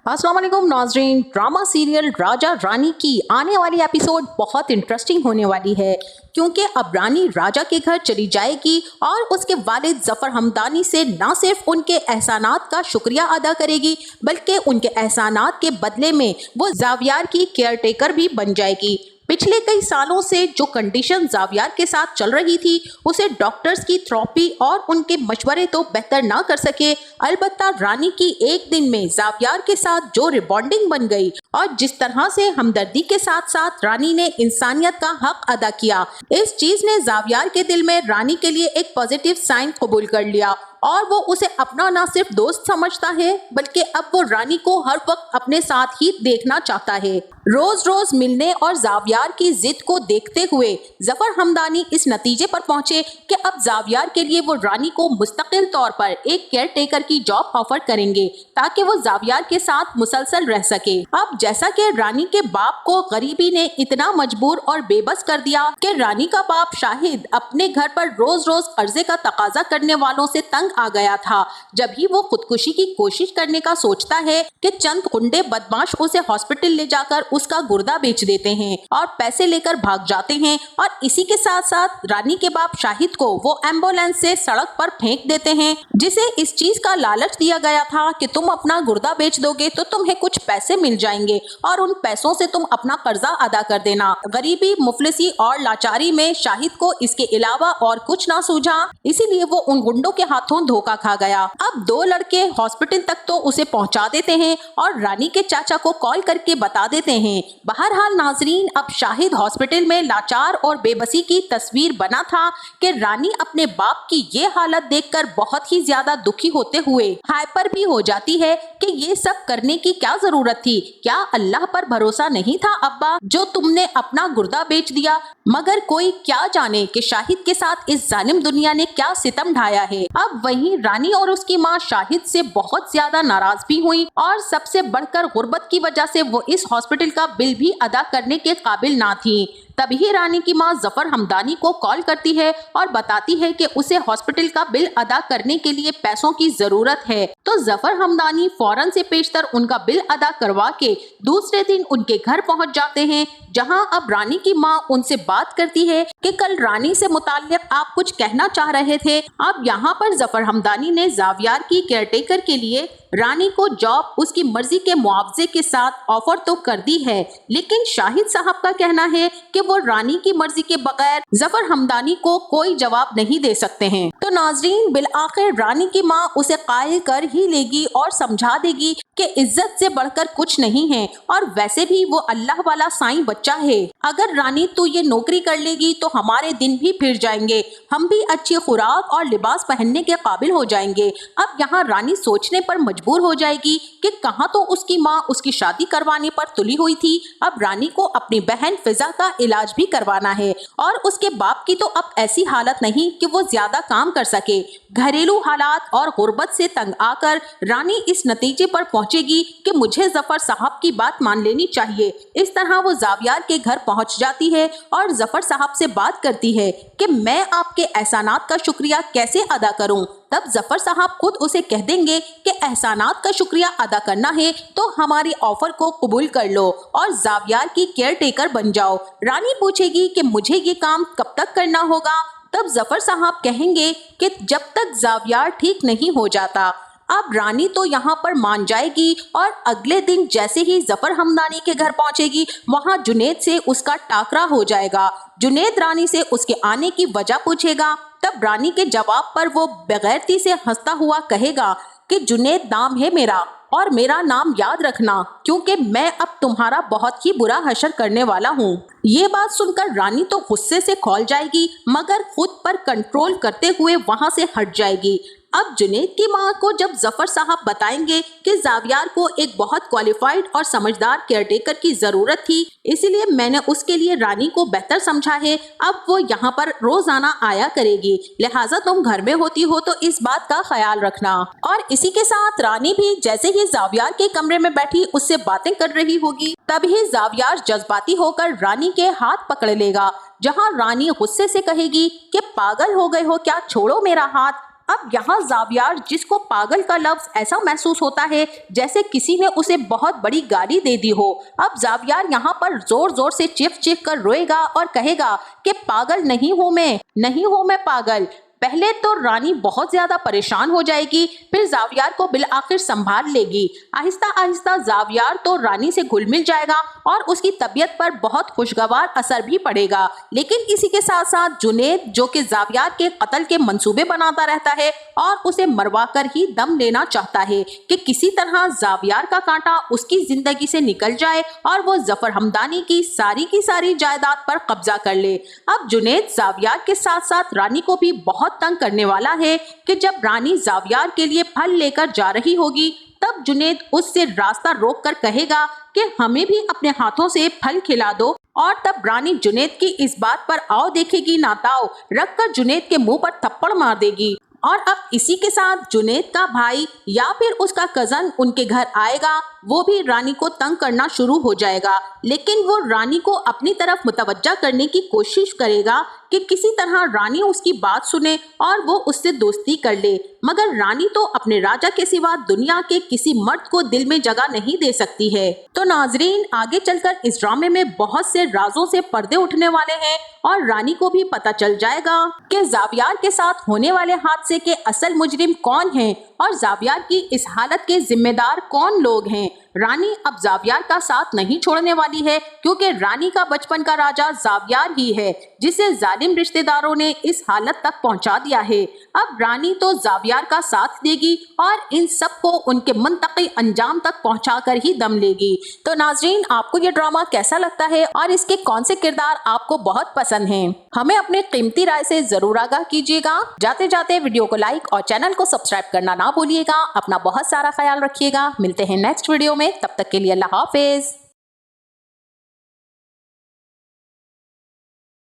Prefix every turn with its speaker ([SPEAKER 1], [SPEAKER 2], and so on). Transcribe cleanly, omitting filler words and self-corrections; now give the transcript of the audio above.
[SPEAKER 1] अस्सलाम वालेकुम नाज़रीन। ड्रामा सीरियल राजा रानी की आने वाली एपिसोड बहुत इंटरेस्टिंग होने वाली है, क्योंकि अब रानी राजा के घर चली जाएगी और उसके वालिद जफर हमदानी से ना सिर्फ उनके एहसानात का शुक्रिया अदा करेगी, बल्कि उनके एहसानात के बदले में वो जावियार की केयर टेकर भी बन जाएगी। पिछले कई सालों से जो कंडीशन जावियार के साथ चल रही थी, उसे डॉक्टर्स की थेरेपी और उनके मशवरे तो बेहतर ना कर सके। अलबत्ता रानी की एक दिन में जावियार के साथ जो रिबॉन्डिंग बन गई और जिस तरह से हमदर्दी के साथ साथ रानी ने इंसानियत का हक अदा किया, इस चीज ने जावियार के दिल में रानी के लिए एक पॉजिटिव साइन कबूल कर लिया और वो उसे अपना ना सिर्फ दोस्त समझता है, बल्कि अब वो रानी को हर वक्त अपने साथ ही देखना चाहता है। रोज रोज मिलने और जावियार की जिद को देखते हुए जफर हमदानी इस नतीजे पर पहुंचे कि अब जावियार के लिए वो रानी को मुस्तकिल तौर पर एक केयर टेकर की जॉब ऑफर करेंगे, ताकि वो जावियार के साथ मुसलसल रह सके। अब जैसा कि रानी के बाप को गरीबी ने इतना मजबूर और बेबस कर दिया कि रानी का बाप शाहिद अपने घर पर रोज रोज कर्जे का तकाजा करने वालों से तंग आ गया था। जब ही वो खुदकुशी की कोशिश करने का सोचता है कि चंद गुंडे बदमाश उसे हॉस्पिटल ले जाकर उसका गुर्दा बेच देते हैं और पैसे लेकर भाग जाते हैं, और इसी के साथ साथ रानी के बाप शाहिद को वो एम्बुलेंस से सड़क पर फेंक देते हैं, जिसे इस चीज का लालच दिया गया था कि तुम अपना गुर्दा बेच दोगे तो तुम्हें कुछ पैसे मिल जाएंगे और उन पैसों से तुम अपना कर्जा अदा कर देना। गरीबी, मुफलिसी और लाचारी में शाहिद को इसके अलावा और कुछ ना सूझा, इसीलिए वो उन गुंडों के हाथों धोखा खा गया। अब दो लड़के हॉस्पिटल तक तो उसे पहुंचा देते हैं और रानी के चाचा को कॉल करके बता देते हैं। बहरहाल नाजरीन, अब शाहिद हॉस्पिटल में लाचार और बेबसी की तस्वीर बना था कि रानी अपने बाप की ये हालत देखकर बहुत ही ज्यादा दुखी होते हुए हाइपर भी हो जाती है कि ये सब करने की क्या जरूरत थी। क्या अल्लाह पर भरोसा नहीं था अब्बा, जो तुमने अपना गुर्दा बेच दिया? मगर कोई क्या जाने कि शाहिद के साथ इस जालिम दुनिया ने क्या सितम ढाया है। अब वहीं रानी और उसकी माँ शाहिद से बहुत ज्यादा नाराज भी हुई और सबसे बढ़कर गुर्बत की वजह से वो इस हॉस्पिटल का बिल भी अदा करने के काबिल ना थी। तभी रानी की माँ जफर हमदानी को कॉल करती है और बताती है कि उसे हॉस्पिटल का बिल अदा करने के लिए पैसों की जरूरत है। तो जफर हमदानी फौरन से पेशतर उनका बिल अदा करवा के दूसरे दिन उनके घर पहुंच जाते हैं, जहां अब रानी की माँ उनसे बात करती है कि कल रानी से मुताल्लिक आप कुछ कहना चाह रहे थे। अब यहाँ पर जफर हमदानी ने जावियार की केयरटेकर के लिए रानी को जॉब उसकी मर्जी के मुआवजे के साथ ऑफर तो कर दी है, लेकिन शाहिद साहब का कहना है कि वो रानी की मर्जी के बगैर जफर हमदानी को कोई जवाब नहीं दे सकते हैं। तो नाजरीन, बिल आखिर रानी की माँ उसे कायल कर ही लेगी और समझा देगी कि इज्जत से बढ़कर कुछ नहीं है, और वैसे भी वो अल्लाह वाला साईं बच्चा है। अगर रानी तू ये नौकरी कर लेगी तो हमारे दिन भी फिर जाएंगे, हम भी अच्छी खुराक और लिबास पहनने के काबिल हो जाएंगे। अब यहाँ रानी सोचने पर मजबूर हो जाएगी कि कहाँ तो उसकी माँ उसकी शादी करवाने पर तुली हुई थी, अब रानी को अपनी बहन फिजा का इलाज भी करवाना है, और उसके बाप की तो अब ऐसी हालत नहीं कि वो ज्यादा काम कर सके। घरेलू हालात और गुर्बत से तंग आकर रानी इस नतीजे पर पहुंचेगी कि मुझे जफर साहब की बात मान लेनी चाहिए। इस तरह वो जावियार के घर पहुंच जाती है और जफर साहब से बात करती है कि मैं आपके एहसानात का शुक्रिया कैसे अदा करूं। तब जफर साहब खुद उसे कह देंगे कि एहसानात का शुक्रिया अदा करना है तो हमारी ऑफर को कबूल कर लो और जावियार की केयर टेकर बन जाओ। रानी पूछेगी कि मुझे ये काम कब तक करना होगा। तब जफर साहब कहेंगे कि जब तक जावियार ठीक नहीं हो जाता। अब रानी तो यहाँ पर मान जाएगी और अगले दिन जैसे ही जफर हमदानी के घर पहुंचेगी, वहाँ जुनेद से उसका टाकरा हो जाएगा। जुनेद रानी से उसके आने की वजह पूछेगा। तब रानी के जवाब पर वो बेगैरती से हंसता हुआ कहेगा कि जुनेद नाम है मेरा, और मेरा नाम याद रखना, क्योंकि मैं अब तुम्हारा बहुत ही बुरा हशर करने वाला हूँ। ये बात सुनकर रानी तो गुस्से से खौल जाएगी, मगर खुद पर कंट्रोल करते हुए वहाँ से हट जाएगी। अब जुनेद की माँ को जब जफर साहब बताएंगे कि जावियार को एक बहुत क्वालिफाइड और समझदार केयरटेकर की जरूरत थी, इसीलिए मैंने उसके लिए रानी को बेहतर समझा है, अब वो यहाँ पर रोजाना आया करेगी, लिहाजा तुम घर में होती हो तो इस बात का ख्याल रखना। और इसी के साथ रानी भी जैसे ही जावियार के कमरे में बैठी उससे बातें कर रही होगी, तभी जावियार जज्बाती होकर रानी के हाथ पकड़ लेगा, जहाँ रानी गुस्से से कहेगी कि पागल हो गए हो क्या, छोड़ो मेरा हाथ। अब यहाँ जावियर, जिसको पागल का लफ्ज ऐसा महसूस होता है जैसे किसी ने उसे बहुत बड़ी गाली दे दी हो। अब जावियर यहाँ पर जोर जोर से चीख चीख कर रोएगा और कहेगा कि पागल नहीं हूँ मैं पागल। पहले तो रानी बहुत ज्यादा परेशान हो जाएगी, फिर जावियर को बिल आखिर संभाल लेगी। आहिस्ता आहिस्ता जावियर तो रानी से घुल मिल जाएगा और उसकी तबीयत पर बहुत खुशगवार असर भी पड़ेगा। लेकिन इसी के साथ साथ जुनैद, जो कि जावियर के कत्ल के मंसूबे बनाता रहता है और उसे मरवा कर ही दम लेना चाहता है कि किसी तरह जावियर का कांटा उसकी जिंदगी से निकल जाए और वो जफर हमदानी की सारी जायदाद पर कब्जा कर ले। अब जुनैद जावियर के साथ साथ रानी को भी बहुत तंग करने वाला है कि जब रानी जावियर के लिए फल लेकर जा रही होगी तब जुनैद उससे रास्ता रोक कर कहेगा कि हमें भी अपने हाथों से फल खिला दो। और तब रानी जुनैद की इस बात पर आओ देखेगी ना ताओ रखकर जुनैद के मुंह पर थप्पड़ मार देगी। और अब इसी के साथ जुनैद का भाई या फिर उसका कजन उनके घर आएगा, वो भी रानी को तंग करना शुरू हो जाएगा। लेकिन वो रानी को अपनी तरफ मुतवज्जा करने की कोशिश करेगा कि किसी तरह रानी उसकी बात सुने और वो उससे दोस्ती कर ले, मगर रानी तो अपने राजा के सिवा दुनिया के किसी मर्द को दिल में जगह नहीं दे सकती है। तो नाजरीन, आगे चलकर इस ड्रामे में बहुत से राजों से पर्दे उठने वाले हैं और रानी को भी पता चल जाएगा कि जावियर के साथ होने वाले हादसे के असल मुजरिम कौन है और जावियर की इस हालत के जिम्मेदार कौन लोग हैं। रानी अब जावियर का साथ नहीं छोड़ने वाली है, क्योंकि रानी का बचपन का राजा जावियर ही है जिसे जालिम रिश्तेदारों ने इस हालत तक पहुंचा दिया है। अब रानी तो जावियर का साथ देगी और इन सब को उनके मुंतकी अंजाम तक पहुंचाकर ही दम लेगी। तो नाजरीन, आपको ये ड्रामा कैसा लगता है और इसके कौन से किरदार आपको बहुत पसंद हैं? हमें अपने कीमती राय से जरूर आगाह कीजिएगा। जाते जाते वीडियो को लाइक और चैनल को सब्सक्राइब करना ना भूलिएगा। अपना बहुत सारा ख्याल रखिएगा। मिलते हैं नेक्स्ट वीडियो में, तब तक के लिए अल्लाह हाफिज।